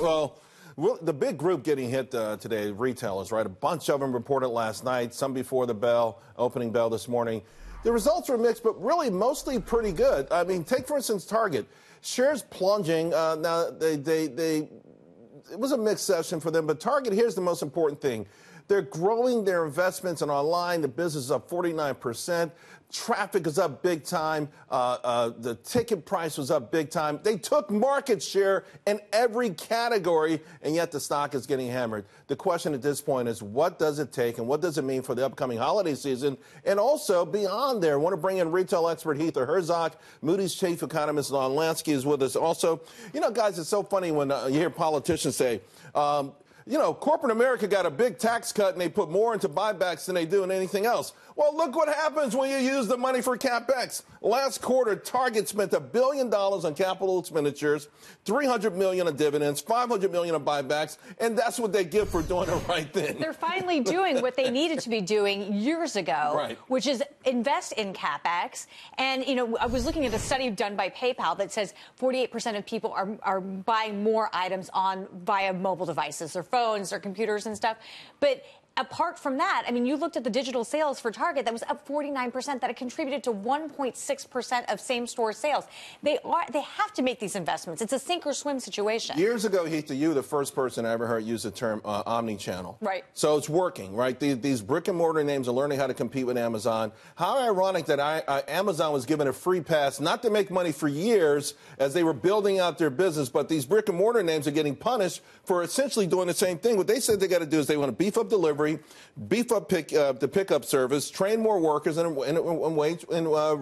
Well, the big group getting hit today, retailers, right? A bunch of them reported last night, some before the opening bell this morning. The results were mixed, but really mostly pretty good. I mean, take, for instance, Target. Shares plunging. Now, it was a mixed session for them, but Target, here's the most important thing. They're growing their investments in online. The business is up 49%. Traffic is up big time. The ticket price was up big time. They took market share in every category, and yet the stock is getting hammered. The question at this point is, what does it take and what does it mean for the upcoming holiday season? And also, beyond there, I want to bring in retail expert Hitha Herzog. Moody's chief economist Lonski is with us also. You know, guys, it's so funny when you hear politicians say, you know, corporate America got a big tax cut and they put more into buybacks than they do in anything else. Well, look what happens when you use the money for CapEx. Last quarter, Target spent $1 billion on capital expenditures, $300 million on dividends, $500 million on buybacks, and that's what they give for doing the right thing. They're finally doing what they needed to be doing years ago, right, which is invest in CapEx. And, you know, I was looking at a study done by PayPal that says 48% of people are buying more items via mobile devices, their phones, their computers and stuff. But apart from that, I mean, you looked at the digital sales for Target, that was up 49%. That it contributed to 1.6% of same-store sales. They have to make these investments. It's a sink or swim situation. Years ago, Heath, you were the first person I ever heard use the term omni-channel. Right. So it's working, right? These brick-and-mortar names are learning how to compete with Amazon. How ironic that Amazon was given a free pass not to make money for years as they were building out their business, but these brick-and-mortar names are getting punished for essentially doing the same thing. What they said they got to do is they want to beef up delivery, beef up the pickup service, train more workers, and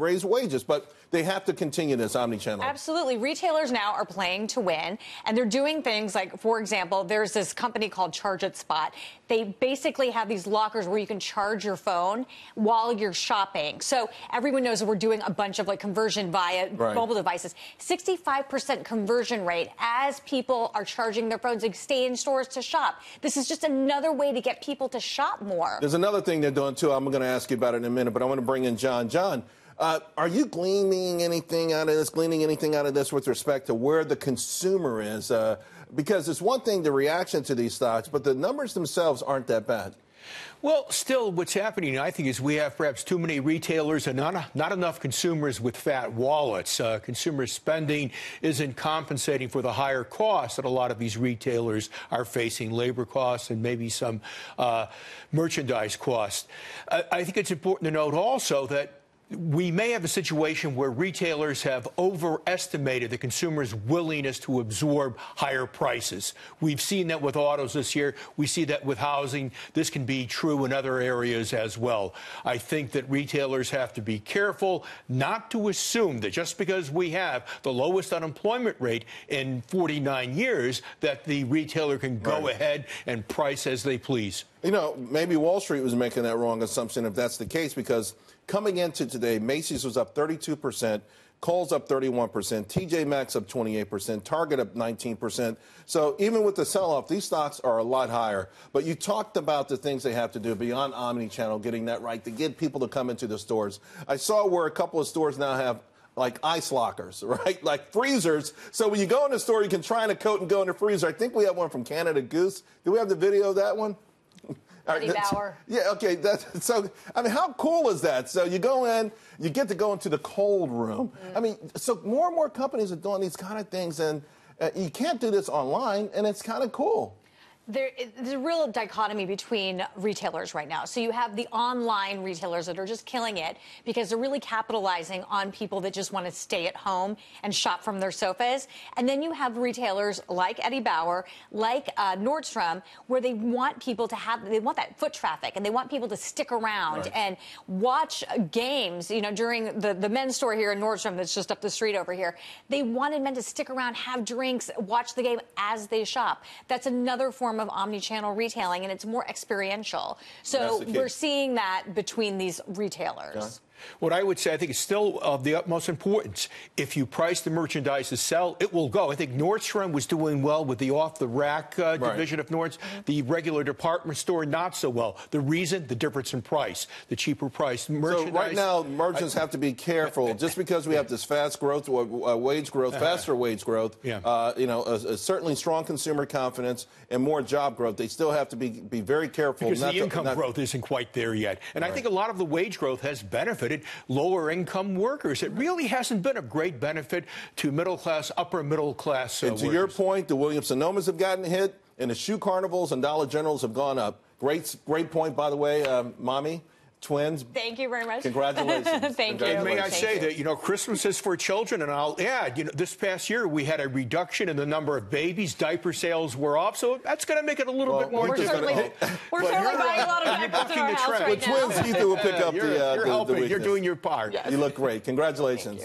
raise wages. But they have to continue this omni-channel. Absolutely. Retailers now are playing to win, and they're doing things like, for example, there's this company called Charge It Spot. They basically have these lockers where you can charge your phone while you're shopping. So everyone knows that we're doing a bunch of conversion via mobile devices. 65% conversion rate as people are charging their phones and stay in stores to shop. This is just another way to get people to shop more. There's another thing they're doing, too. I'm going to ask you about it in a minute, but I want to bring in John. John, are you gleaning anything out of this with respect to where the consumer is? Because it's one thing, the reaction to these stocks, but the numbers themselves aren't that bad. Well, still, what's happening, I think, is we have perhaps too many retailers and not enough consumers with fat wallets. Consumer spending isn't compensating for the higher costs that a lot of these retailers are facing, labor costs and maybe some merchandise costs. I think it's important to note also that we may have a situation where retailers have overestimated the consumer's willingness to absorb higher prices. We've seen that with autos this year. We see that with housing. This can be true in other areas as well. I think that retailers have to be careful not to assume that just because we have the lowest unemployment rate in 49 years that the retailer can go ahead and price as they please. You know, maybe Wall Street was making that wrong assumption if that's the case, because coming into today, Macy's was up 32%, Kohl's up 31%, TJ Maxx up 28%, Target up 19%. So even with the sell-off, these stocks are a lot higher. But you talked about the things they have to do beyond omni-channel, getting that right, to get people to come into the stores. I saw where a couple of stores now have like ice lockers, right? Like freezers. So when you go in the store, you can try in a coat and go in the freezer. I think we have one from Canada Goose. Do we have the video of that one? Eddie Bauer. Yeah, okay. So, I mean, how cool is that? So you go in, you get to go into the cold room. I mean, so more and more companies are doing these kind of things, and you can't do this online, and it's kind of cool. There's a real dichotomy between retailers right now. So you have the online retailers that are just killing it because they're really capitalizing on people that just want to stay at home and shop from their sofas. And then you have retailers like Eddie Bauer, like Nordstrom, where they want people to they want that foot traffic, and they want people to stick around and watch games. You know, during the men's store here in Nordstrom that's just up the street over here, they wanted men to stick around, have drinks, watch the game as they shop. That's another form of omni-channel retailing, and it's more experiential. So we're seeing that between these retailers. What I would say, I think it's still of the utmost importance. If you price the merchandise to sell, it will go. I think Nordstrom was doing well with the off-the-rack division of Nord's. The regular department store, not so well. The reason? The difference in price, the cheaper price merchandise. So right now, merchants have to be careful. Just because we have this fast growth, wage growth, faster wage growth, certainly strong consumer confidence and more job growth, they still have to be very careful. Because the income growth isn't quite there yet. And I think a lot of the wage growth has benefited lower income workers. It really hasn't been a great benefit to middle class, upper middle class And to workers. your point, the Williams-Sonomas have gotten hit, and the shoe carnivals and Dollar Generals have gone up. Great point, by the way, Mommy. Twins. Thank you very much. Congratulations. Thank you. And may I Thank say you. that, Christmas is for children, and I'll add, this past year we had a reduction in the number of babies. Diaper sales were off, so that's going to make it a little bit more We're certainly buying a lot of diapers in our house right With now. Twins, Heatha will pick up you're helping. the weakness. You're doing your part. Yes. You look great. Congratulations.